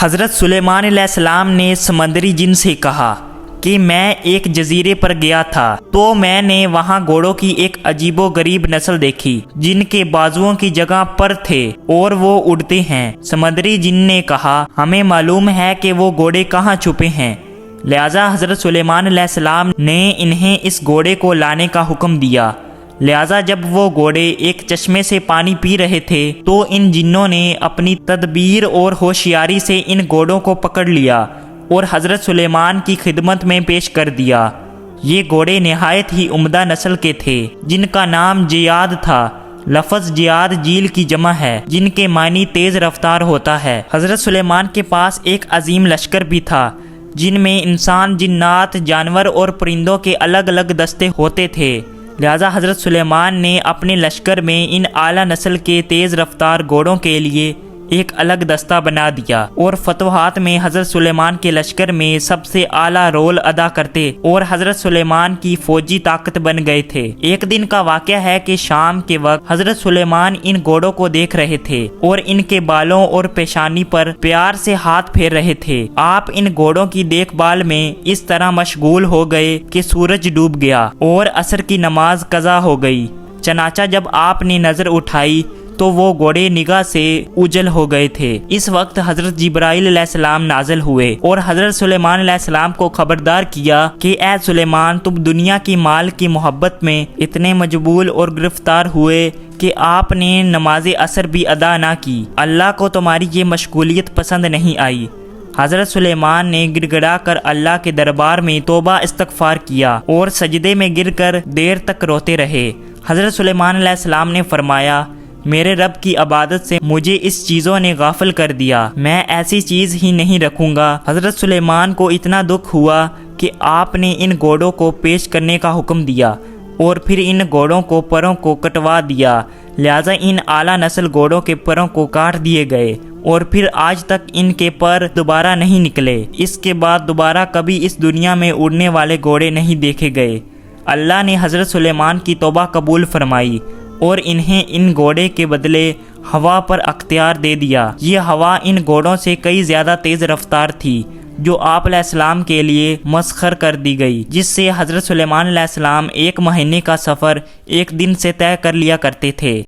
حضرت سلیمان علیہ السلام نے سمندری جن سے کہا کہ میں ایک جزیرے پر گیا تھا تو میں نے وہاں گھوڑوں کی ایک عجیب و غریب نسل دیکھی جن کے بازوؤں کی جگہ پر تھے اور وہ اڑتے ہیں۔ سمندری جن نے کہا ہمیں معلوم ہے کہ وہ گھوڑے کہاں چھپے ہیں، لہذا حضرت سلیمان علیہ السلام نے انہیں اس گھوڑے کو لانے کا حکم دیا۔ لہذا جب وہ گھوڑے ایک چشمے سے پانی پی رہے تھے تو ان جنوں نے اپنی تدبیر اور ہوشیاری سے ان گھوڑوں کو پکڑ لیا اور حضرت سلیمان کی خدمت میں پیش کر دیا۔ یہ گھوڑے نہایت ہی عمدہ نسل کے تھے جن کا نام جیاد تھا۔ لفظ جیاد جیل کی جمع ہے جن کے معنی تیز رفتار ہوتا ہے۔ حضرت سلیمان کے پاس ایک عظیم لشکر بھی تھا جن میں انسان، جنات، جانور اور پرندوں کے الگ الگ دستے ہوتے تھے۔ لہذا حضرت سلیمان نے اپنے لشکر میں ان اعلیٰ نسل کے تیز رفتار گھوڑوں کے لیے ایک الگ دستہ بنا دیا اور فتوحات میں حضرت سلیمان کے لشکر میں سب سے اعلیٰ رول ادا کرتے اور حضرت سلیمان کی فوجی طاقت بن گئے تھے۔ ایک دن کا واقعہ ہے کہ شام کے وقت حضرت سلیمان ان گھوڑوں کو دیکھ رہے تھے اور ان کے بالوں اور پیشانی پر پیار سے ہاتھ پھیر رہے تھے۔ آپ ان گھوڑوں کی دیکھ بھال میں اس طرح مشغول ہو گئے کہ سورج ڈوب گیا اور عصر کی نماز قضا ہو گئی۔ چنانچہ جب آپ نے نظر اٹھائی تو وہ گھوڑے نگاہ سے اوجھل ہو گئے تھے۔ اس وقت حضرت جبرائیل علیہ السلام نازل ہوئے اور حضرت سلیمان علیہ السلام کو خبردار کیا کہ اے سلیمان، تم دنیا کی مال کی محبت میں اتنے مجبول اور گرفتار ہوئے کہ آپ نے نماز عصر بھی ادا نہ کی۔ اللہ کو تمہاری یہ مشغولیت پسند نہیں آئی۔ حضرت سلیمان نے گڑ گڑا کر اللہ کے دربار میں توبہ استغفار کیا اور سجدے میں گر کر دیر تک روتے رہے۔ حضرت سلیمان علیہ السلام نے فرمایا میرے رب کی عبادت سے مجھے اس چیزوں نے غافل کر دیا، میں ایسی چیز ہی نہیں رکھوں گا۔ حضرت سلیمان کو اتنا دکھ ہوا کہ آپ نے ان گھوڑوں کو پیش کرنے کا حکم دیا اور پھر ان گھوڑوں کو پروں کو کٹوا دیا۔ لہذا ان اعلیٰ نسل گھوڑوں کے پروں کو کاٹ دیے گئے اور پھر آج تک ان کے پر دوبارہ نہیں نکلے۔ اس کے بعد دوبارہ کبھی اس دنیا میں اڑنے والے گھوڑے نہیں دیکھے گئے۔ اللہ نے حضرت سلیمان کی توبہ قبول فرمائی اور انہیں ان گھوڑے کے بدلے ہوا پر اختیار دے دیا۔ یہ ہوا ان گھوڑوں سے کئی زیادہ تیز رفتار تھی جو آپ علیہ السلام کے لیے مسخر کر دی گئی، جس سے حضرت سلیمان علیہ السلام 1 مہینے کا سفر 1 دن سے طے کر لیا کرتے تھے۔